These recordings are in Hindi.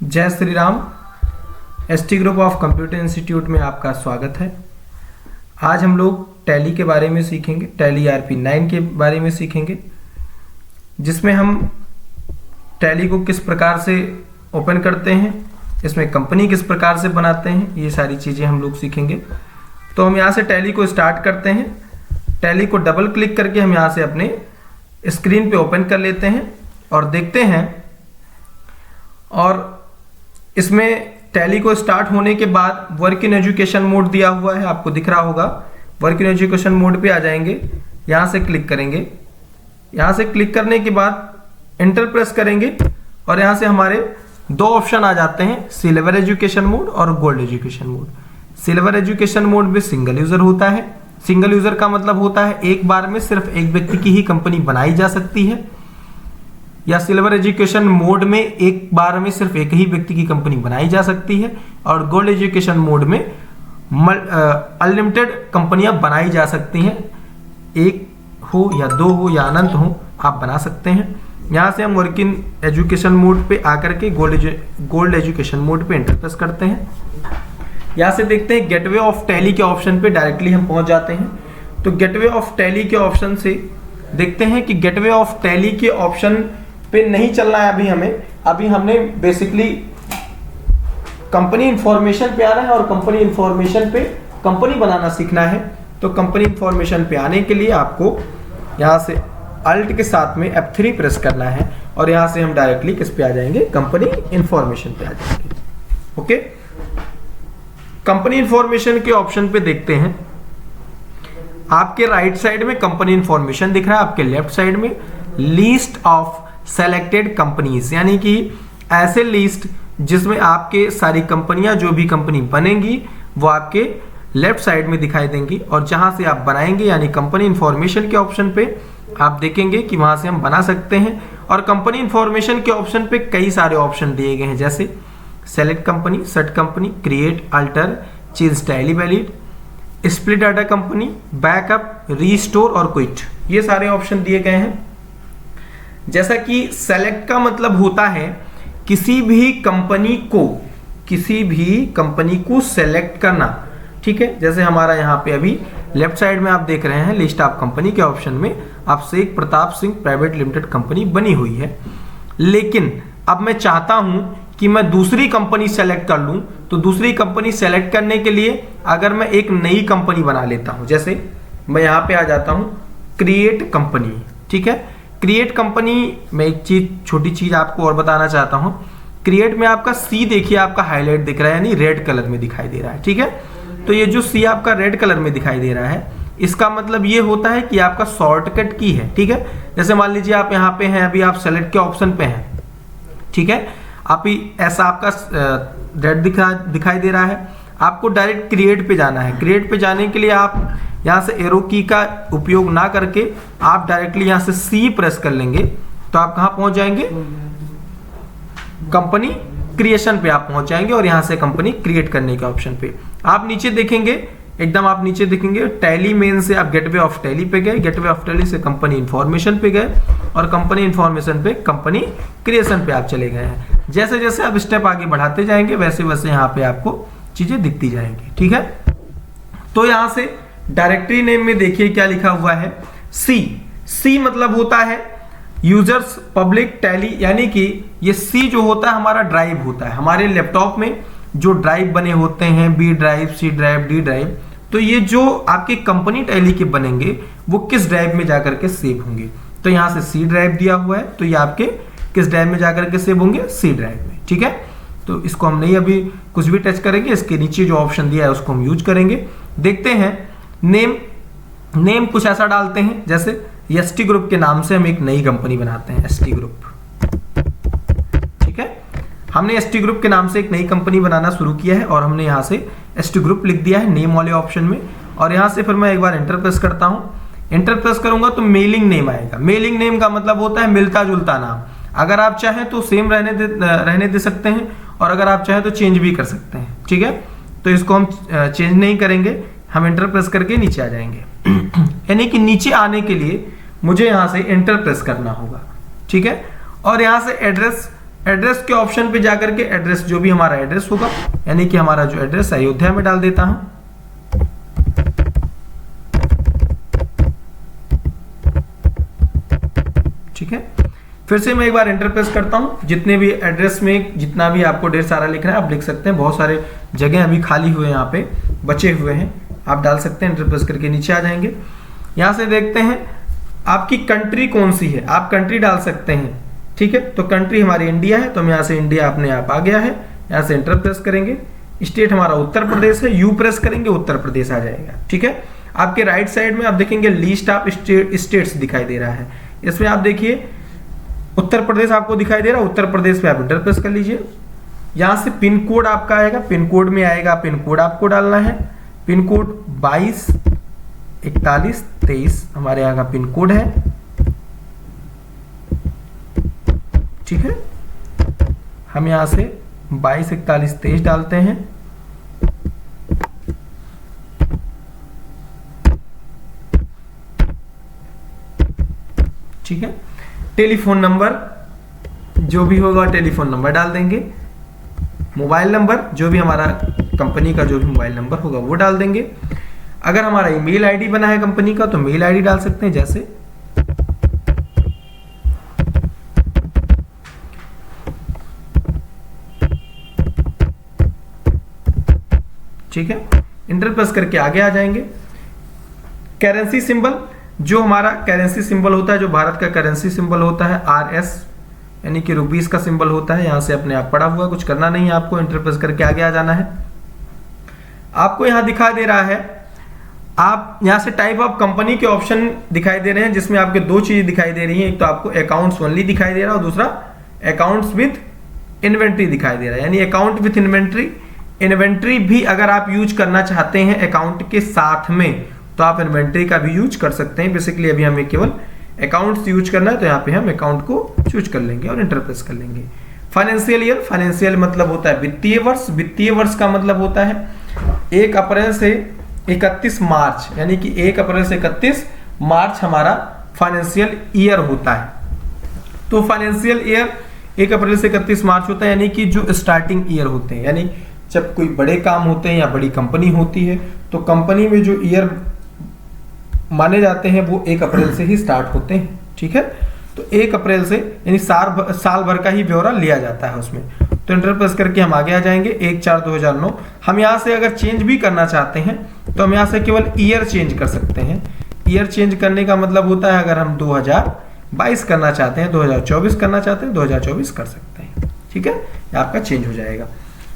जय Shri Ram. ST group of computer institute में आपका स्वागत है। आज हम लोग टैली के बारे में सीखेंगे, टैली ERP9 के बारे में सीखेंगे, जिसमें हम टैली को किस प्रकार से ओपन करते हैं, इसमें कंपनी किस प्रकार से बनाते हैं, ये सारी चीज़ें हम लोग सीखेंगे। तो हम यहाँ से टैली को स्टार्ट करते हैं। टैली को डबल क्लिक करके हम यहाँ से अपने स्क्रीन पे ओपन कर लेते हैं और देखते हैं। और इसमें टैली को स्टार्ट होने के बाद वर्क इन एजुकेशन मोड दिया हुआ है, आपको दिख रहा होगा। वर्क इन एजुकेशन मोड पे आ जाएंगे, यहाँ से क्लिक करेंगे। यहाँ से क्लिक करने के बाद एंटर प्रेस करेंगे और यहाँ से हमारे दो ऑप्शन आ जाते हैं, सिल्वर एजुकेशन मोड और gold education mode. Silver education mode में सिंगल यूजर होता है। सिंगल यूजर का मतलब होता है एक बार में सिर्फ एक व्यक्ति की ही कंपनी बनाई जा सकती है, या सिल्वर एजुकेशन मोड में एक बार में सिर्फ एक ही व्यक्ति की कंपनी बनाई जा सकती है। और गोल्ड एजुकेशन मोड में अनलिमिटेड कंपनियां बनाई जा सकती हैं, एक हो या दो हो या अनंत हो, आप बना सकते हैं। यहाँ से हम वर्क इन एजुकेशन मोड पे आकर के गोल्ड एजुकेशन मोड पे एंटर प्रेस करते हैं। यहाँ से देखते हैं गेटवे ऑफ टैली के ऑप्शन पे डायरेक्टली हम पहुंच जाते हैं। तो गेटवे ऑफ टैली के ऑप्शन से देखते हैं कि गेटवे ऑफ टैली के ऑप्शन पे नहीं चलना है अभी हमें। अभी हमने बेसिकली कंपनी इंफॉर्मेशन पे आना है और कंपनी इंफॉर्मेशन पे कंपनी बनाना सीखना है। तो कंपनी इंफॉर्मेशन पे आने के लिए आपको यहाँ से अल्ट के साथ में F3 प्रेस करना है और यहाँ से हम डायरेक्टली किस पे आ जाएंगे, कंपनी इंफॉर्मेशन पे आ जाएंगे। ओके, कंपनी इंफॉर्मेशन के ऑप्शन पे देखते हैं। आपके राइट साइड में कंपनी इंफॉर्मेशन दिख रहा है, आपके लेफ्ट साइड में लिस्ट ऑफ सेलेक्टेड कंपनीज, यानी कि ऐसे लिस्ट जिसमें आपके सारी कंपनियां, जो भी कंपनी बनेंगी वो आपके लेफ्ट साइड में दिखाई देंगी। और जहां से आप बनाएंगे यानी कंपनी इंफॉर्मेशन के ऑप्शन पे आप देखेंगे कि वहां से हम बना सकते हैं। और कंपनी इंफॉर्मेशन के ऑप्शन पे कई सारे ऑप्शन दिए गए हैं, जैसे select company, set company, create, alter, change tally valid, split data company, backup, restore और क्विट, ये सारे ऑप्शन दिए गए हैं। जैसा कि सेलेक्ट का मतलब होता है किसी भी कंपनी को सेलेक्ट करना, ठीक है। जैसे हमारा यहाँ पे अभी लेफ्ट साइड में आप देख रहे हैं लिस्ट ऑफ कंपनी के ऑप्शन में आप Sheikh Pratap Singh private limited company बनी हुई है। लेकिन अब मैं चाहता हूं कि मैं दूसरी कंपनी सेलेक्ट कर लूं, तो दूसरी कंपनी सेलेक्ट करने के लिए अगर मैं एक नई कंपनी बना लेता हूं, जैसे मैं यहाँ पे आ जाता हूं क्रिएट कंपनी, ठीक है। क्रिएट कंपनी में एक चीज, छोटी चीज आपको और बताना चाहता हूं। क्रिएट में आपका सी देखिए, आपका हाईलाइट दिख रहा है, यानी रेड कलर में दिखाई दे रहा है, ठीक है। तो ये जो सी आपका रेड कलर में दिखाई दे रहा है, इसका मतलब ये होता है कि आपका शॉर्टकट की है, ठीक है। जैसे मान लीजिए आप यहाँ पे हैं, अभी आप सेलेक्ट के ऑप्शन पे हैं, ठीक है। आप ही ऐसा आपका रेड दिखाई दे रहा है, आपको डायरेक्ट क्रिएट पे जाना है। क्रिएट पे जाने के लिए आप यहाँ से एरो की का उपयोग ना करके आप डायरेक्टली यहाँ से सी प्रेस कर लेंगे, तो आप कहाँ पहुंच जाएंगे, कंपनी क्रिएशन पे आप पहुंच जाएंगे। और यहाँ से कंपनी क्रिएट करने के ऑप्शन पे आप नीचे देखेंगे, एकदम आप नीचे देखेंगे टैली मेन से आप गेटवे ऑफ टैली पे गए, गेटवे ऑफ टैली से कंपनी इंफॉर्मेशन पे गए और कंपनी इंफॉर्मेशन पे कंपनी क्रिएशन पे आप चले गए हैं। जैसे जैसे आप स्टेप आगे बढ़ाते जाएंगे वैसे वैसे यहाँ पे आपको चीजें दिखती जाएंगी, ठीक है। तो यहाँ से डायरेक्टरी नेम में देखिए क्या लिखा हुआ है, सी मतलब होता है यूजर्स पब्लिक टैली, यानी कि ये सी जो होता है हमारा ड्राइव होता है। हमारे लैपटॉप में जो ड्राइव बने होते हैं, B drive, C drive, D drive, तो ये जो आपके कंपनी टैली के बनेंगे वो किस ड्राइव में जाकर के सेव होंगे। तो यहाँ से सी ड्राइव दिया हुआ है, तो ये आपके किस ड्राइव में जाकर के सेव होंगे, सी ड्राइव में, ठीक है। तो इसको हम नहीं अभी कुछ भी टच करेंगे, इसके नीचे जो ऑप्शन दिया है उसको हम यूज करेंगे। देखते हैं नेम कुछ ऐसा डालते हैं, जैसे एसटी ग्रुप के नाम से हम एक नई कंपनी बनाते हैं, एसटी ग्रुप, ठीक है। हमने एसटी ग्रुप के नाम से एक नई कंपनी बनाना शुरू किया है और हमने यहाँ से एसटी ग्रुप लिख दिया है नेम वाले ऑप्शन में। और यहाँ से फिर मैं एक बार एंटर प्रेस करता हूँ। एंटर प्रेस करूंगा तो मेलिंग नेम आएगा। मेलिंग नेम का मतलब होता है मिलता जुलता नाम। अगर आप चाहें तो सेम रहने दे सकते हैं और अगर आप चाहें तो चेंज भी कर सकते हैं, ठीक है। तो इसको हम चेंज नहीं करेंगे, हम एंटर प्रेस करके नीचे आ जाएंगे। यानी कि नीचे आने के लिए मुझे यहाँ से एंटर प्रेस करना होगा, ठीक है। और यहाँ से एड्रेस एड्रेस के ऑप्शन पे जाकर के एड्रेस, जो भी हमारा एड्रेस होगा, यानी कि हमारा जो एड्रेस अयोध्या में डाल देता हूं। ठीक है, फिर से मैं एक बार एंटर प्रेस करता हूं। जितने भी एड्रेस में जितना भी आपको ढेर सारा लिखना है आप लिख सकते हैं। बहुत सारे जगह अभी खाली हुए यहाँ पे बचे हुए हैं, आप डाल सकते हैं। एंटर प्रेस करके नीचे आ जाएंगे। यहाँ से देखते हैं आपकी कंट्री कौन सी है, आप कंट्री डाल सकते हैं। ठीक है, तो कंट्री हमारी इंडिया है, तो हम यहाँ से इंडिया अपने आप आ गया है। यहाँ से एंटर प्रेस करेंगे। स्टेट हमारा उत्तर प्रदेश है, यू प्रेस करेंगे, उत्तर प्रदेश आ जाएगा। ठीक है, आपके राइट साइड में आप देखेंगे लिस्ट ऑफ स्टेट्स दिखाई दे रहा है। इसमें आप देखिए उत्तर प्रदेश आपको दिखाई दे रहा है, उत्तर प्रदेश पे आप एंटर प्रेस कर लीजिए। यहाँ से पिन कोड आपका आएगा, पिन कोड में आएगा, पिन कोड आपको डालना है। पिन कोड 224123 हमारे यहाँ का पिन कोड है। ठीक है, हम यहाँ से 224123 डालते हैं। ठीक है, टेलीफोन नंबर जो भी होगा टेलीफोन नंबर डाल देंगे। मोबाइल नंबर जो भी हमारा कंपनी का जो भी मोबाइल नंबर होगा वो डाल देंगे। अगर हमारा ईमेल आईडी बना है कंपनी का तो मेल आईडी डाल सकते हैं, जैसे ठीक है। इंटर प्रेस करके आगे आ जाएंगे। करेंसी सिंबल, जो हमारा करेंसी सिंबल होता है, जो भारत का करेंसी सिंबल होता है RS यानी कि रुपीस का सिंबल होता है, यहां से अपने आप पड़ा हुआ, कुछ करना नहीं है आपको। इंटर प्रेस करके आगे आ जाना है। आपको यहां दिखा दे रहा है, आप यहां से टाइप ऑफ कंपनी के ऑप्शन दिखाई दे रहे हैं, जिसमें आपके दो चीजें दिखाई दे रही हैं। एक तो आपको अकाउंट्स ओनली दिखाई दे रहा है और दूसरा अकाउंट्स विथ इन्वेंट्री दिखाई दे रहा है। यानी अकाउंट विथ इन्वेंट्री, इन्वेंट्री भी अगर आप यूज करना चाहते हैं अकाउंट के साथ में तो आप इन्वेंट्री का भी यूज कर सकते हैं। बेसिकली अभी हमें केवल अकाउंट्स यूज करना है, तो यहाँ पे हम अकाउंट को चूज कर लेंगे और इंटर प्रेस कर लेंगे। फाइनेंशियल ईयर, फाइनेंशियल मतलब होता है वित्तीय वर्ष। वित्तीय वर्ष का मतलब होता है 1 अप्रैल से 31 मार्च, यानी कि 1 अप्रैल से 31 मार्च हमारा फाइनेंशियल ईयर होता है। तो फाइनेंशियल ईयर 1 अप्रैल से 31 मार्च होता है, यानी कि जो स्टार्टिंग ईयर होते हैं, यानी जब कोई बड़े काम होते हैं या बड़ी कंपनी होती है तो कंपनी में जो ईयर माने जाते हैं वो 1 अप्रैल से ही स्टार्ट होते हैं। ठीक है, तो 1 अप्रैल से यानी साल भर का ही ब्यौरा लिया जाता है उसमें। तो इंटर प्रेस करके हम आगे आ जाएंगे। 1/4/2009 हम यहाँ से अगर चेंज भी करना चाहते हैं तो हम यहाँ से केवल ईयर चेंज कर सकते हैं। ईयर चेंज करने का मतलब होता है अगर हम 2022 करना चाहते हैं, 2024 करना चाहते हैं, 2024 कर सकते हैं। ठीक है, ये आपका चेंज हो जाएगा।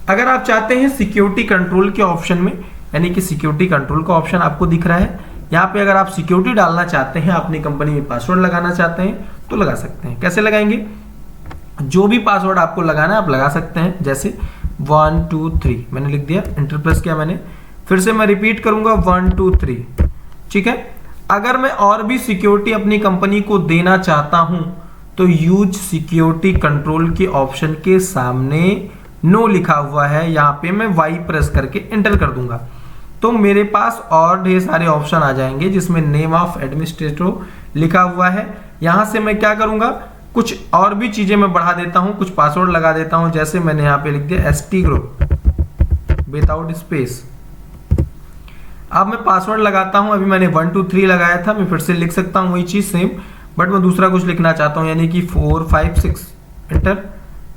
अगर आप चाहते हैं सिक्योरिटी कंट्रोल के ऑप्शन में, यानी कि सिक्योरिटी कंट्रोल का ऑप्शन आपको दिख रहा है, यहाँ पे अगर आप सिक्योरिटी डालना चाहते हैं, अपनी कंपनी में पासवर्ड लगाना चाहते हैं तो लगा सकते हैं। कैसे लगाएंगे? जो भी पासवर्ड आपको लगाना है आप लगा सकते हैं, जैसे 1 2 3 मैंने लिख दिया, इंटर प्रेस किया मैंने। फिर से मैं रिपीट करूंगा 1 2 3। ठीक है, अगर मैं और भी सिक्योरिटी अपनी कंपनी को देना चाहता हूं तो यूज सिक्योरिटी कंट्रोल के ऑप्शन के सामने नो लिखा हुआ है, यहाँ पे मैं Y प्रेस करके एंटर कर दूंगा तो मेरे पास और ढेर सारे ऑप्शन आ जाएंगे, जिसमें नेम ऑफ एडमिनिस्ट्रेटर लिखा हुआ है। यहां से मैं क्या करूंगा, कुछ और भी चीजें मैं बढ़ा देता हूं, कुछ पासवर्ड लगा देता हूं। जैसे मैंने यहाँ पे लिख दिया ST ग्रुप विदाउट स्पेस। अब मैं पासवर्ड लगाता हूं, अभी मैंने 1 2 3 लगाया था, मैं फिर से लिख सकता हूं वही चीज सेम, बट मैं दूसरा कुछ लिखना चाहता हूं, यानी कि 4 5 6 एंटर,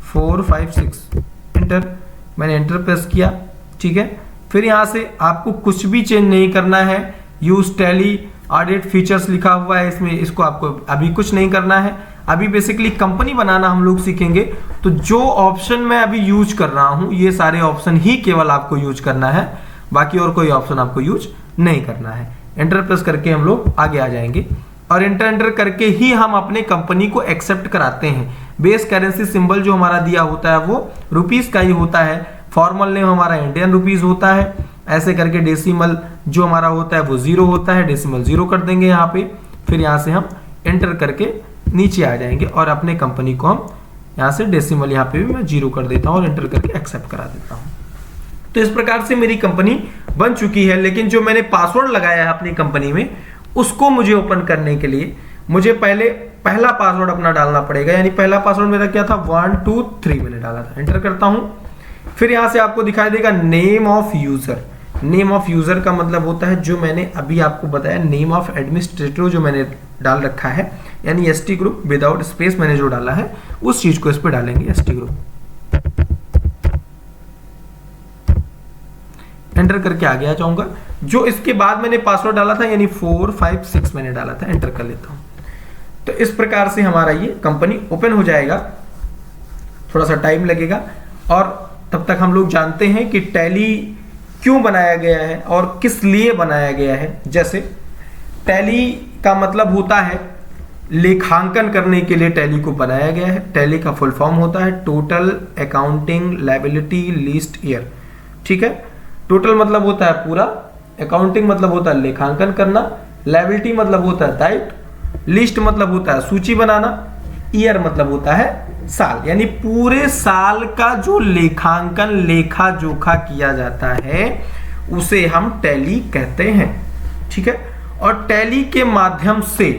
4 5 6 एंटर। मैंने एंटर प्रेस किया। ठीक है, फिर यहां से आपको कुछ भी चेंज नहीं करना है। यूज टैली ऑडिट फीचर्स लिखा हुआ है इसमें, इसको आपको अभी कुछ नहीं करना है। अभी बेसिकली कंपनी बनाना हम लोग सीखेंगे, तो जो ऑप्शन मैं अभी यूज कर रहा हूं ये सारे ऑप्शन ही केवल आपको यूज करना है, बाकी और कोई ऑप्शन आपको यूज नहीं करना है। एंटर प्रेस करके हम लोग आगे आ जाएंगे और एंटर करके ही हम अपने कंपनी को एक्सेप्ट कराते हैं। बेस करेंसी सिंबल जो हमारा दिया होता है वो रुपीस का ही होता है। फॉर्मल नेम हमारा इंडियन रुपीस होता है। ऐसे करके डेसिमल जो हमारा होता है वो 0 होता है, डेसिमल 0 कर देंगे यहाँ पे। फिर यहाँ से हम एंटर करके नीचे आ जाएंगे और अपने कंपनी को हम यहाँ से डेसिमल यहाँ पे भी मैं 0 कर देता हूँ और एंटर करके एक्सेप्ट करा देता हूँ। तो इस प्रकार से मेरी कंपनी बन चुकी है। लेकिन जो मैंने पासवर्ड लगाया है अपनी कंपनी में, उसको मुझे ओपन करने के लिए मुझे पहले पहला पासवर्ड अपना डालना पड़ेगा, यानी पहला पासवर्ड मेरा क्या था 1 2 3 मैंने डाला था। एंटर करता हूं, फिर यहां से आपको दिखाई देगा name of user. Name of user का मतलब होता है जो मैंने अभी आपको बताया, नेम ऑफ एडमिनिस्ट्रेटर जो मैंने डाल रखा है, यानी एसटी ग्रुप विदाउट स्पेस मैंने जो डाला है उस चीज को इस पे डालेंगे एसटी ग्रुप। एंटर करके आगे आ जाऊंगा। जो इसके बाद मैंने पासवर्ड डाला था यानी 4 5 6 मैंने डाला था, एंटर कर लेता हूं। तो इस प्रकार से हमारा ये कंपनी ओपन हो जाएगा। थोड़ा सा टाइम लगेगा और तब तक हम लोग जानते हैं कि टैली क्यों बनाया गया है और किस लिए बनाया गया है। जैसे टैली का मतलब होता है लेखांकन करने के लिए टैली को बनाया गया है। टैली का फुल फॉर्म होता है total accounting liability list year. ठीक है, टोटल मतलब होता है पूरा, अकाउंटिंग मतलब होता है लेखांकन करना, लायबिलिटी मतलब होता है दायित्व, लिस्ट मतलब होता है सूची बनाना, ईयर मतलब होता है साल, यानी पूरे साल का जो लेखांकन लेखा जोखा किया जाता है उसे हम टैली कहते हैं। ठीक है, और टैली के माध्यम से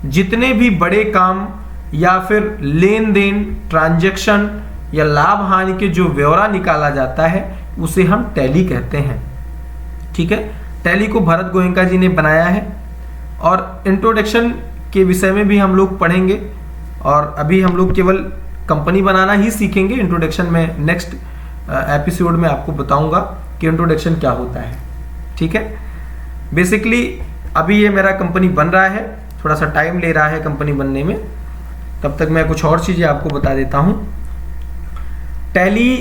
जितने भी बड़े काम या फिर लेन देन ट्रांजैक्शन या लाभ हानि के जो ब्यौरा निकाला जाता है उसे हम टैली कहते हैं। ठीक है, टैली को भरत गोयनका जी ने बनाया है और इंट्रोडक्शन के विषय में भी हम लोग पढ़ेंगे और अभी हम लोग केवल कंपनी बनाना ही सीखेंगे। इंट्रोडक्शन में नेक्स्ट एपिसोड में आपको बताऊंगा कि इंट्रोडक्शन क्या होता है। ठीक है, बेसिकली अभी ये मेरा कंपनी बन रहा है, थोड़ा सा टाइम ले रहा है कंपनी बनने में, तब तक मैं कुछ और चीजें आपको बता देता हूं। टैली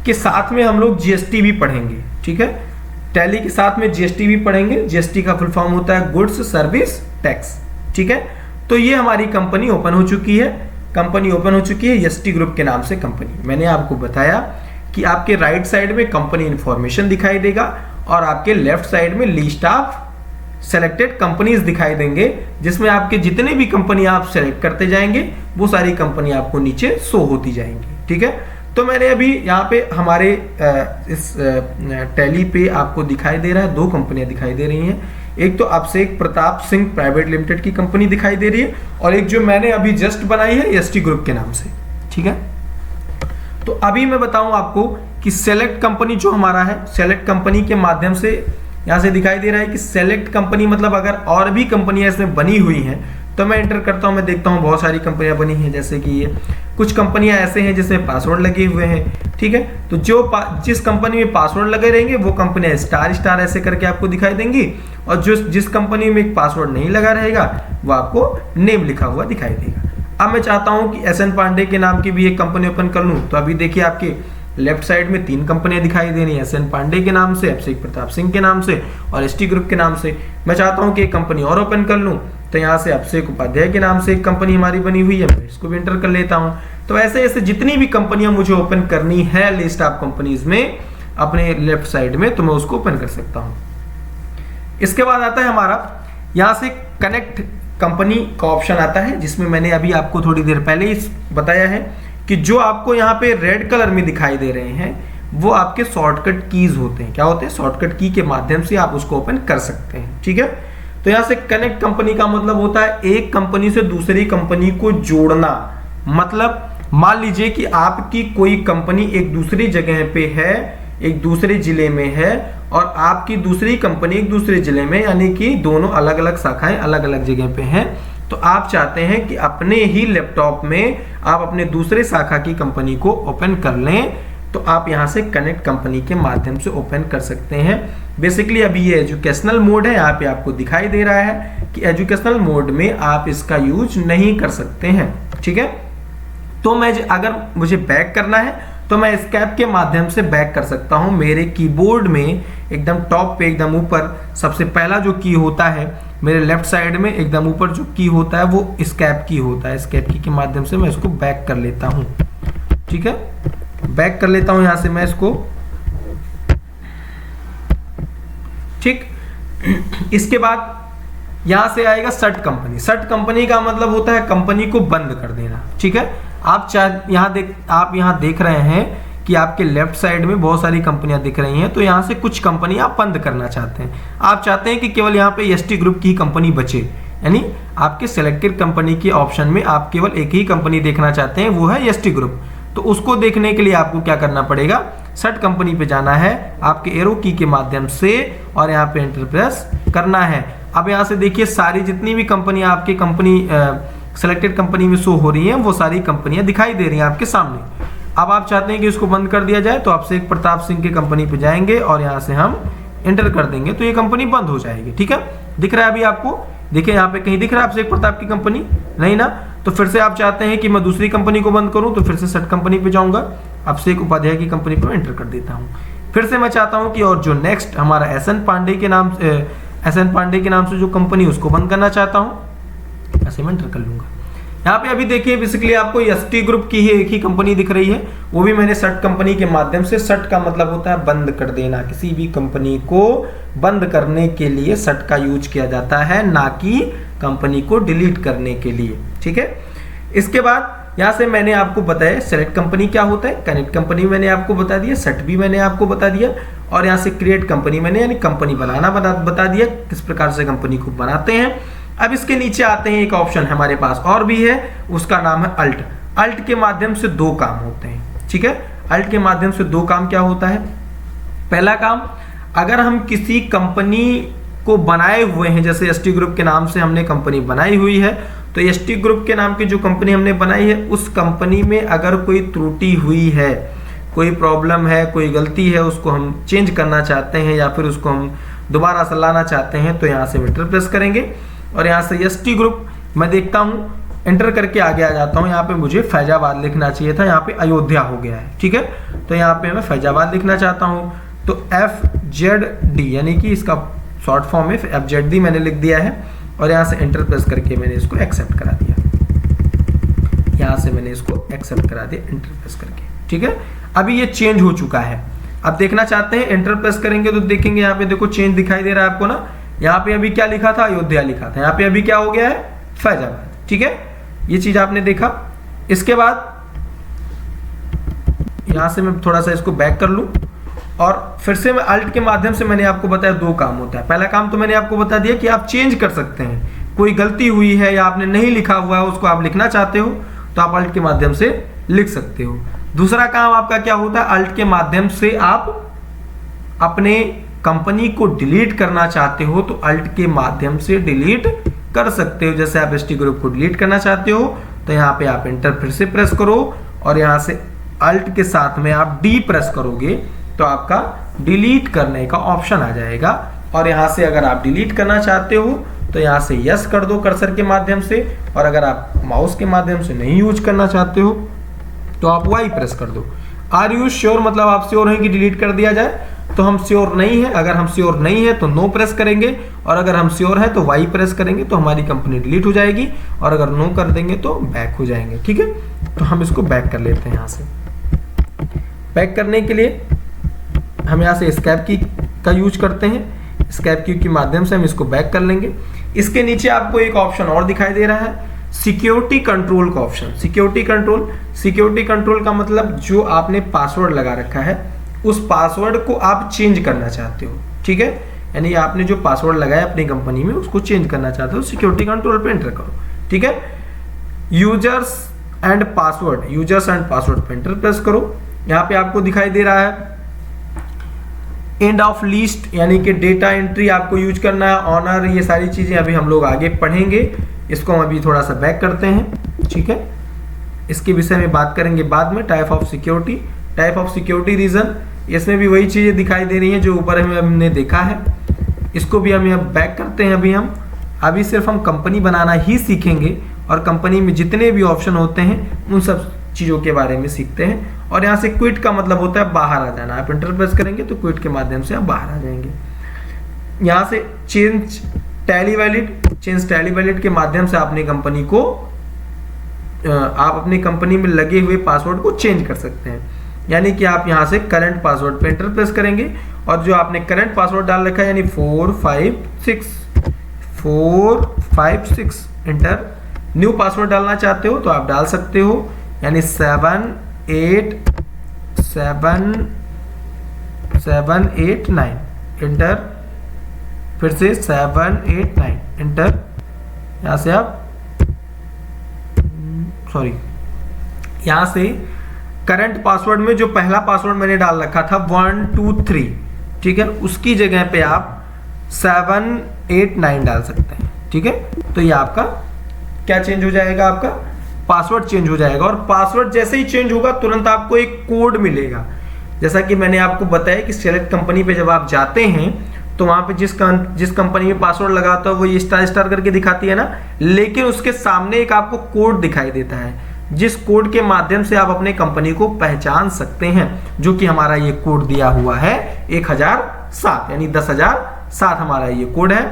के साथ में हम लोग जीएसटी भी पढ़ेंगे। ठीक है, टैली के साथ में जीएसटी भी पढ़ेंगे। जीएसटी का फुल फॉर्म होता है गुड्स सर्विस टैक्स। ठीक है, तो ये हमारी कंपनी ओपन हो चुकी है। कंपनी ओपन हो चुकी है एसटी ग्रुप के नाम से कंपनी। मैंने आपको बताया कि आपके राइट साइड में कंपनी इंफॉर्मेशन दिखाई देगा और आपके लेफ्ट साइड में लिस्ट ऑफ सेलेक्टेड कंपनीज दिखाई देंगे, जिसमें आपके जितने भी कंपनी आप सेलेक्ट करते जाएंगे वो सारी कंपनी आपको नीचे शो होती जाएंगी। ठीक है, तो मैंने अभी यहाँ पे हमारे इस टैली पे आपको दिखाई दे रहा है, दो कंपनियां दिखाई दे रही हैं। एक तो अभिषेक प्रताप सिंह प्राइवेट लिमिटेड की कंपनी दिखाई दे रही है और एक जो मैंने अभी जस्ट बनाई है एसटी ग्रुप के नाम से। ठीक है, तो अभी मैं बताऊं आपको कि सेलेक्ट कंपनी जो हमारा है, सेलेक्ट कंपनी के माध्यम से यहां से दिखाई दे रहा है कि सेलेक्ट कंपनी मतलब अगर और भी कंपनियां इसमें बनी हुई हैं तो मैं एंटर करता हूं, मैं देखता हूं बहुत सारी कंपनियां बनी हैं। जैसे कि ये कुछ कंपनियां ऐसे हैं जिसमें पासवर्ड लगे हुए हैं। ठीक है, तो जिस कंपनी में पासवर्ड लगे रहेंगे वो कंपनियां स्टार स्टार ऐसे करके आपको दिखाई देंगी और जिस कंपनी में एक पासवर्ड नहीं लगा रहेगा वो आपको नेम लिखा हुआ दिखाई देगा। अब मैं चाहता हूं कि एस एन पांडे के नाम की भी एक कंपनी ओपन कर लूं, तो अभी देखिए आपके लेफ्ट साइड में 3 कंपनियां दिखाई दे रही हैं, एस एन पांडे के नाम से, अभिषेक प्रताप सिंह के नाम से और एसटी ग्रुप के नाम से। मैं चाहता हूं कि एक कंपनी और ओपन कर लूं, तो यहाँ से अभिषेक उपाध्याय के नाम से एक कंपनी हमारी बनी हुई है, मैं इसको भी एंटर कर लेता हूं। तो ऐसे ऐसे जितनी भी कंपनियां मुझे ओपन करनी है लिस्ट ऑफ कंपनीज में अपने लेफ्ट साइड में, तो मैं उसको ओपन कर सकता हूं। इसके बाद आता है हमारा यहाँ से कनेक्ट कंपनी का ऑप्शन आता है, जिसमें मैंने अभी आपको थोड़ी देर पहले ही बताया है कि जो आपको यहाँ पे रेड कलर में दिखाई दे रहे हैं वो आपके शॉर्टकट कीज होते हैं। क्या होते हैं? शॉर्टकट की के माध्यम से आप उसको ओपन कर सकते हैं। ठीक है, तो यहाँ से कनेक्ट कंपनी का मतलब होता है एक कंपनी से दूसरी कंपनी को जोड़ना। मतलब मान लीजिए कि आपकी कोई कंपनी एक दूसरी जगह पे है, एक दूसरे जिले में है और आपकी दूसरी कंपनी एक दूसरे जिले में, यानी कि दोनों अलग अलग शाखाएं अलग अलग जगह पे हैं। तो आप चाहते हैं कि अपने ही लैपटॉप में आप अपने दूसरे शाखा की कंपनी को ओपन कर लें, तो आप यहां से कनेक्ट कंपनी के माध्यम से ओपन कर सकते हैं। बेसिकली अभी ये एजुकेशनल मोड है, यहाँ पे आपको दिखाई दे रहा है कि एजुकेशनल मोड में आप इसका यूज नहीं कर सकते हैं। ठीक है, तो मैं अगर मुझे बैक करना है तो मैं एस्केप के माध्यम से बैक कर सकता हूं। मेरे कीबोर्ड में एकदम टॉप पे एकदम ऊपर सबसे पहला जो की होता है, मेरे लेफ्ट साइड में एकदम ऊपर जो की होता है वो एस्केप की होता है। एस्केप की के माध्यम से मैं इसको बैक कर लेता हूं। ठीक है, बैक कर लेता हूं यहां से मैं इसको। ठीक, इसके बाद यहां से आएगा शट कंपनी। शट कंपनी का मतलब होता है कंपनी को बंद कर देना। ठीक है, आप यहां देख रहे हैं कि आपके लेफ्ट साइड में बहुत सारी कंपनियां दिख रही हैं, तो यहां से कुछ कंपनी आप बंद करना चाहते हैं। आप चाहते हैं कि केवल यहां पे एसटी ग्रुप की कंपनी बचे, यानी आपके सिलेक्टेड कंपनी के ऑप्शन में आप केवल एक ही कंपनी देखना चाहते हैं, वो है एसटी ग्रुप। तो उसको देखने के लिए आपको क्या करना पड़ेगा, सर्च कंपनी पे जाना है आपके एरो की के माध्यम से और यहाँ पे एंटर प्रेस करना है। अब यहाँ से देखिए सारी जितनी भी कंपनियां आपकी कंपनी सिलेक्टेड कंपनी में शो हो रही हैं वो सारी कंपनियां दिखाई दे रही हैं आपके सामने। अब आप चाहते हैं कि इसको बंद कर दिया जाए तो आप शेख प्रताप सिंह की कंपनी पे जाएंगे और यहाँ से हम एंटर कर देंगे तो ये कंपनी बंद हो जाएगी। ठीक है, दिख रहा है अभी आपको, देखिए यहाँ पे कहीं दिख रहा है आप शेख प्रताप की कंपनी, नहीं ना। तो फिर से आप चाहते हैं कि मैं दूसरी कंपनी को बंद करूं तो फिर से सेट कंपनी पे जाऊंगा, अब शेख उपाध्याय की कंपनी पे एंटर कर देता हूं। फिर से मैं चाहता हूं कि और जो नेक्स्ट हमारा एसएन पांडे के नाम से जो कंपनी उसको बंद करना चाहता हूं, ऐसे मैं एंटर कर लूंगा। यहाँ पे अभी देखिए बेसिकली आपको एसटी ग्रुप की ही एक ही कंपनी दिख रही है, वो भी मैंने सर्ट कंपनी के माध्यम से, सर्ट का मतलब होता है बंद कर देना, किसी भी कंपनी को बंद करने के लिए सर्ट का यूज किया जाता है, ना कि कंपनी को डिलीट करने के लिए। ठीक है, इसके बाद यहाँ से मैंने आपको बताया सेलेक्ट कंपनी क्या होता है, कनेक्ट कंपनी मैंने आपको बता दिया, सर्ट भी मैंने आपको बता दिया, और यहाँ से क्रिएट कंपनी मैंने यानी कंपनी बनाना बता दिया, किस प्रकार से कंपनी को बनाते हैं। अब इसके नीचे आते हैं, एक ऑप्शन हमारे पास और भी है, उसका नाम है अल्ट। अल्ट के माध्यम से दो काम होते हैं। ठीक है, अल्ट के माध्यम से दो काम क्या होता है, पहला काम, अगर हम किसी कंपनी को बनाए हुए हैं, जैसे एसटी ग्रुप के नाम से हमने कंपनी बनाई हुई है, तो एसटी ग्रुप के नाम की जो कंपनी हमने बनाई है उस कंपनी में अगर कोई त्रुटि हुई है, कोई प्रॉब्लम है, कोई गलती है, उसको हम चेंज करना चाहते हैं या फिर उसको हम दोबारा से लाना चाहते हैं, तो यहाँ से एंटर प्रेस करेंगे और यहाँ से एसटी ग्रुप मैं देखता हूँ, एंटर करके आगे आ जाता हूँ। यहाँ पे मुझे फैजाबाद लिखना चाहिए था, यहाँ पे अयोध्या हो गया है। ठीक है, तो यहाँ पे मैं फैजाबाद लिखना चाहता हूँ, तो FZD यानी कि इसका शॉर्ट फॉर्म है FZD मैंने लिख दिया है और यहाँ से एंटर प्रेस करके मैंने इसको एक्सेप्ट करा दिया, यहाँ से मैंने इसको एक्सेप्ट करा दिया एंटर प्रेस करके। ठीक है, अभी ये चेंज हो चुका है। अब देखना चाहते हैं, एंटर प्रेस करेंगे तो देखेंगे यहाँ पे देखो चेंज दिखाई दे रहा है आपको ना, यहाँ पे अभी क्या लिखा था, अयोध्या लिखा था, यहाँ पे अभी क्या हो गया है, फैजाबाद। ठीक है, ये चीज आपने देखा। इसके बाद यहां से मैं थोड़ा सा इसको बैक कर लूं और फिर से मैं अल्ट के माध्यम से मैंने आपको बताया दो काम होता है। पहला काम तो मैंने आपको बता दिया कि आप चेंज कर सकते हैं, कोई गलती हुई है या आपने नहीं लिखा हुआ है उसको आप लिखना चाहते हो तो आप अल्ट के माध्यम से लिख सकते हो। दूसरा काम आपका क्या होता है, अल्ट के माध्यम से आप अपने कंपनी को डिलीट करना चाहते हो तो अल्ट के माध्यम से डिलीट कर सकते हो। जैसे आप एसटी ग्रुप को डिलीट करना चाहते हो तो यहाँ पे आप एंटर फिर से प्रेस करो और यहाँ से अल्ट के साथ में आप डी प्रेस करोगे तो आपका डिलीट करने का ऑप्शन आ जाएगा। और यहाँ से अगर आप डिलीट करना चाहते हो तो यहाँ से यस कर दो कर्सर के माध्यम से, और अगर आप माउस के माध्यम से नहीं यूज करना चाहते हो तो आप वाई प्रेस कर दो। आर यू श्योर मतलब आप श्योर हैं कि डिलीट कर दिया जाए, तो हम श्योर नहीं है। अगर हम श्योर नहीं है तो नो प्रेस करेंगे, और अगर हम श्योर है तो वाई प्रेस करेंगे तो हमारी कंपनी डिलीट हो जाएगी, और अगर नो कर देंगे तो बैक हो जाएंगे। ठीक है, तो हम इसको बैक कर लेते हैं। यहाँ से बैक करने के लिए हम यहाँ से एस्केप की का यूज करते हैं, एस्केप की के माध्यम से हम इसको बैक कर लेंगे। इसके नीचे आपको एक ऑप्शन और दिखाई दे रहा है, सिक्योरिटी कंट्रोल का ऑप्शन। सिक्योरिटी कंट्रोल का मतलब जो आपने पासवर्ड लगा रखा है उस पासवर्ड को आप चेंज करना चाहते हो। ठीक है, यानी आपने जो पासवर्ड लगाया अपनी कंपनी में उसको चेंज करना चाहते हो, सिक्योरिटी कंट्रोल पे एंटर करो। ठीक है, यूजर्स एंड पासवर्ड पे एंटर प्रेस करो। यहाँ पे आपको दिखाई दे रहा है एंड ऑफ लिस्ट यानी कि डेटा एंट्री आपको यूज करना है, ऑनर, ये सारी चीजें अभी हम लोग आगे पढ़ेंगे। इसको हम अभी थोड़ा सा बैक करते हैं। ठीक है, इसके विषय में बात करेंगे बाद में। टाइप ऑफ सिक्योरिटी रीजन, इसमें भी वही चीजें दिखाई दे रही हैं जो ऊपर हमने देखा है। इसको भी हम यहाँ बैक करते हैं। अभी सिर्फ हम कंपनी बनाना ही सीखेंगे और कंपनी में जितने भी ऑप्शन होते हैं उन सब चीज़ों के बारे में सीखते हैं। और यहाँ से क्विट का मतलब होता है बाहर आ जाना। आप एंटर प्रेस करेंगे तो क्विट के माध्यम से आप बाहर आ जाएंगे। यहाँ से चेंज टैली वैलिड के माध्यम से अपनी कंपनी को आप अपनी कंपनी में लगे हुए पासवर्ड को चेंज कर सकते हैं। यानी कि आप यहाँ से करंट पासवर्ड पे एंटर प्रेस करेंगे और जो आपने करंट पासवर्ड डाल रखा है यानी 456 एंटर। न्यू पासवर्ड डालना चाहते हो तो आप डाल सकते हो, यानी 789 एंटर। फिर से 789 एंटर। यहाँ से आप यहाँ से करंट पासवर्ड में जो पहला पासवर्ड मैंने डाल रखा था 1 2 3, ठीक है, उसकी जगह पे आप 7 8 9 डाल सकते हैं, ठीक है। तो ये आपका क्या चेंज हो जाएगा, आपका पासवर्ड चेंज हो जाएगा। और पासवर्ड जैसे ही चेंज होगा तुरंत आपको एक कोड मिलेगा। जैसा कि मैंने आपको बताया कि सेलेक्ट कंपनी पे जब आप जाते हैं तो वहां पे जिस कंपनी में पासवर्ड लगाता है वो ये स्टार स्टार करके दिखाती है ना, लेकिन उसके सामने एक आपको कोड दिखाई देता है, जिस कोड के माध्यम से आप अपने कंपनी को पहचान सकते हैं, जो कि हमारा ये कोड दिया हुआ है 1007, यानी 10,007 हमारा ये कोड है।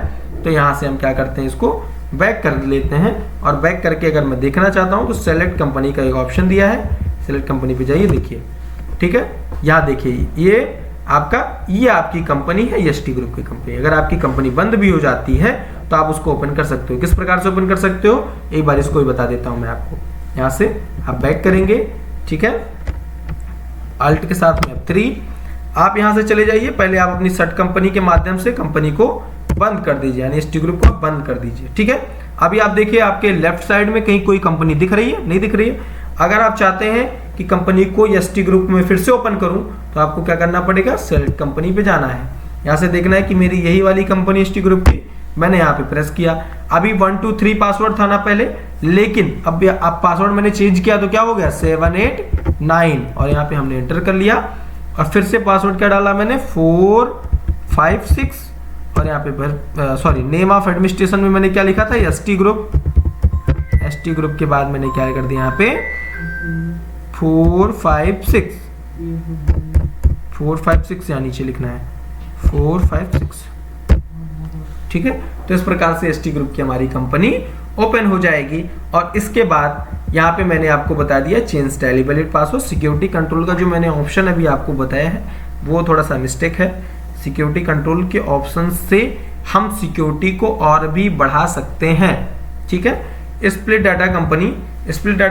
तो यहाँ से हम क्या करते हैं, इसको बैक कर लेते हैं, और बैक करके अगर मैं देखना चाहता हूँ तो सेलेक्ट कंपनी का एक ऑप्शन दिया है, सेलेक्ट कंपनी पे जाइए, देखिए, ठीक है। यहाँ देखिए ये आपकी कंपनी है, एसटी ग्रुप की कंपनी। अगर आपकी कंपनी बंद भी हो जाती है तो आप उसको ओपन कर सकते हो। किस प्रकार से ओपन कर सकते हो, एक बार इसको भी बता देता हूं मैं आपको। यहाँ से आप बैक करेंगे, ठीक है, अल्ट के साथ में 3, आप यहाँ से चले जाइए। पहले आप अपनी सट कंपनी के माध्यम से कंपनी को बंद कर दीजिए, यानी एसटी ग्रुप को बंद कर दीजिए, ठीक है। अभी आप देखिए आपके लेफ्ट साइड में कहीं कोई कंपनी दिख रही है, नहीं दिख रही है। अगर आप चाहते हैं कि कंपनी को एसटी ग्रुप में फिर से ओपन करूं तो आपको क्या करना पड़ेगा, सेलेक्ट कंपनी पे जाना है। यहाँ से देखना है कि मेरी यही वाली कंपनी एसटी ग्रुप की, मैंने यहाँ पे प्रेस किया। अभी 1 2 3 पासवर्ड था ना पहले, लेकिन अब पासवर्ड मैंने चेंज किया तो क्या हो गया 7 8 9, और यहाँ पे हमने एंटर कर लिया। और फिर से पासवर्ड क्या डाला मैंने 4 5 6, और यहाँ पे नेम ऑफ एडमिनिस्ट्रेशन में मैंने क्या लिखा था, एसटी ग्रुप। एसटी ग्रुप के बाद मैंने क्या कर दिया यहाँ पे 4 5 6, 4 5 6 यहाँ नीचे लिखना है 4 5 6, ठीक है। तो इस प्रकार से एसटी ग्रुप की हमारी कंपनी ओपन हो जाएगी। और इसके बाद यहाँ पे मैंने आपको बता दिया change tally valid password. Security control का जो मैंने ऑप्शन अभी आपको बताया है वो थोड़ा सा मिस्टेक है। सिक्योरिटी कंट्रोल के ऑप्शन से हम सिक्योरिटी को और भी बढ़ा सकते हैं, ठीक है। स्प्लिट डाटा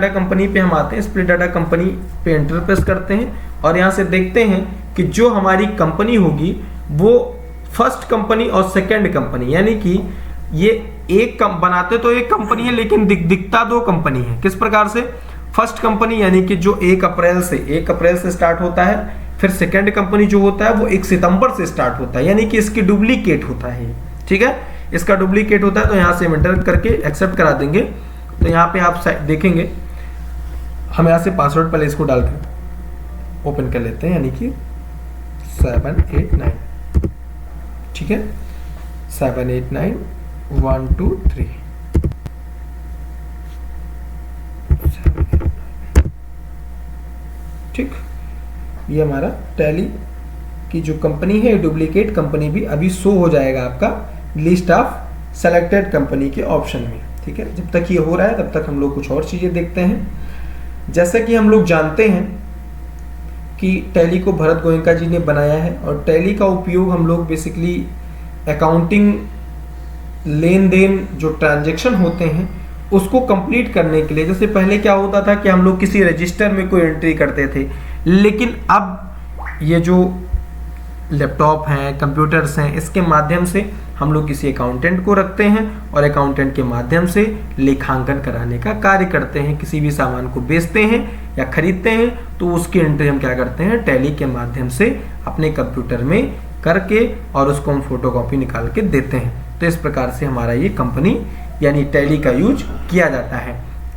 कंपनी पे हम आते हैं। स्प्लिट डाटा कंपनी पे एंटर प्रेस करते हैं और यहाँ से देखते हैं कि जो हमारी कंपनी होगी वो फर्स्ट कंपनी और सेकंड कंपनी, यानी कि ये एक बनाते तो एक कंपनी है लेकिन दिखता दो कंपनी है। किस प्रकार से, फर्स्ट कंपनी यानी कि जो 1 अप्रैल से स्टार्ट होता है, फिर सेकंड कंपनी जो होता है वो 1 सितंबर से स्टार्ट होता है, यानी कि इसकी डुप्लीकेट होता है, ठीक है, इसका डुप्लीकेट होता है। तो यहाँ से एंटर करके एक्सेप्ट करा देंगे। तो यहाँ पे आप देखेंगे हम यहाँ से पासवर्ड पहले इसको डालकर ओपन कर लेते हैं, यानी कि 7 8 9, ठीक है, 7 8 9 1 2 3, ठीक। ये हमारा टैली की जो कंपनी है डुप्लीकेट कंपनी भी अभी शो हो जाएगा आपका लिस्ट ऑफ सेलेक्टेड कंपनी के ऑप्शन में, ठीक है। जब तक ये हो रहा है तब तक हम लोग कुछ और चीजें देखते हैं। जैसे कि हम लोग जानते हैं कि टैली को भरत गोयनका जी ने बनाया है, और टैली का उपयोग हम लोग बेसिकली अकाउंटिंग लेन देन जो ट्रांजैक्शन होते हैं उसको कंप्लीट करने के लिए। जैसे पहले क्या होता था कि हम लोग किसी रजिस्टर में कोई एंट्री करते थे, लेकिन अब ये जो लैपटॉप हैं, कंप्यूटर्स हैं, इसके माध्यम से हम लोग किसी अकाउंटेंट को रखते हैं और अकाउंटेंट के माध्यम से लेखांकन कराने का कार्य करते हैं। किसी भी सामान को बेचते हैं या खरीदते हैं तो उसकी एंट्री हम क्या करते हैं, टैली के माध्यम से अपने कंप्यूटर में करके और उसको हम फोटोकॉपी निकाल के देते हैं। तो इस प्रकार से हमारा ये कंपनी यानी टैली का यूज किया जाता है।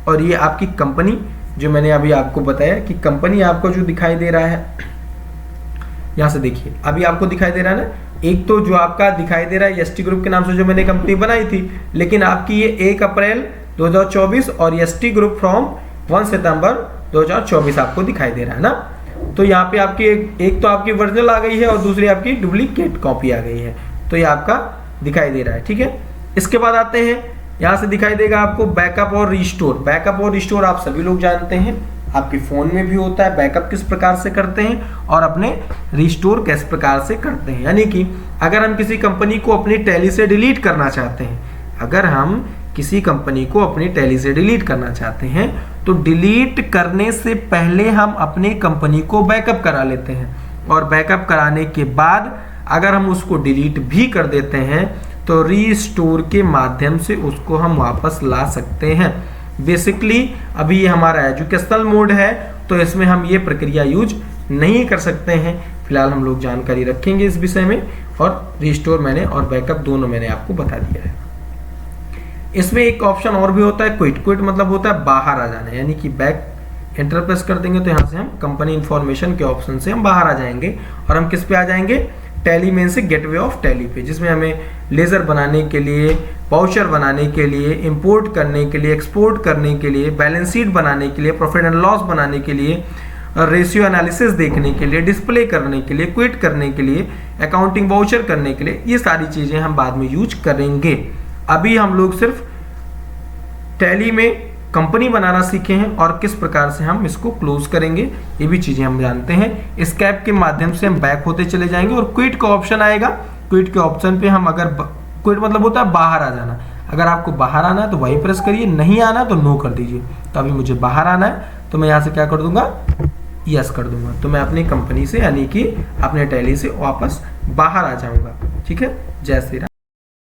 और ये आपकी कंपनी जो मैंने अभी आपको बताया कि कंपनी आपको जो दिखाई दे रहा है, यहाँ से देखिए अभी आपको दिखाई दे रहा है ना, एक तो जो आपका दिखाई दे रहा है एसटी ग्रुप के नाम से जो मैंने कंपनी बनाई थी, लेकिन आपकी ये 1 अप्रैल 2024 और एसटी ग्रुप फ्रॉम 1 सितंबर 2024 आपको दिखाई दे रहा है ना। तो यहाँ पे आपकी एक तो आपकी ओरिजिनल आ गई है और दूसरी आपकी डुप्लीकेट कॉपी आ गई है। तो ये आपका दिखाई दे रहा है, ठीक है। इसके बाद आते हैं, यहाँ से दिखाई देगा आपको बैकअप और रिस्टोर। बैकअप और रिस्टोर आप सभी लोग जानते हैं, आपके फोन में भी होता है। बैकअप किस प्रकार से करते हैं और अपने रिस्टोर किस प्रकार से करते हैं, यानी कि अगर हम किसी कंपनी को अपनी टैली से डिलीट करना चाहते हैं, अगर हम किसी कंपनी को अपनी टैली से डिलीट करना चाहते हैं तो डिलीट करने से पहले हम अपने कंपनी को बैकअप करा लेते हैं, और बैकअप कराने के बाद अगर हम उसको डिलीट भी कर देते हैं तो रीस्टोर के माध्यम से उसको हम वापस ला सकते हैं। बेसिकली अभी ये हमारा एजुकेशनल मोड है, तो इसमें हम ये प्रक्रिया यूज नहीं कर सकते हैं। फिलहाल हम लोग जानकारी रखेंगे इस विषय में, और रीस्टोर मैंने और बैकअप दोनों मैंने आपको बता दिया है। इसमें एक ऑप्शन और भी होता है क्विट। क्विट मतलब होता है बाहर आ जाना, यानी कि बैक एंटर प्रेस कर देंगे तो यहाँ से हम कंपनी इंफॉर्मेशन के ऑप्शन से हम बाहर आ जाएंगे, और हम किस पे आ जाएंगे, टैली मेन से गेटवे ऑफ टैली पे, जिसमें हमें लेजर बनाने के लिए, वाउचर बनाने के लिए, इंपोर्ट करने के लिए, एक्सपोर्ट करने के लिए, बैलेंस शीट बनाने के लिए, प्रॉफिट एंड लॉस बनाने के लिए, रेशियो एनालिसिस देखने के लिए, डिस्प्ले करने के लिए, क्विट करने के लिए, अकाउंटिंग वाउचर करने के लिए, ये सारी चीजें हम बाद में यूज करेंगे। अभी हम लोग सिर्फ टैली में कंपनी बनाना सीखे हैं और किस प्रकार से हम इसको क्लोज करेंगे, ये भी चीजें हम जानते हैं। एस्केप के माध्यम से हम बैक होते चले जाएंगे और क्विट का ऑप्शन आएगा। क्विट के ऑप्शन पे हम अगर क्विट मतलब होता है बाहर आ जाना, अगर आपको बाहर आना है तो वही प्रेस करिए, नहीं आना तो नो कर दीजिए। तो अभी मुझे बाहर आना है तो मैं यहाँ से क्या कर दूंगा, यस कर दूंगा, तो मैं अपनी कंपनी से यानी कि अपने टैली से वापस बाहर आ जाऊंगा। ठीक है, जय श्री राम।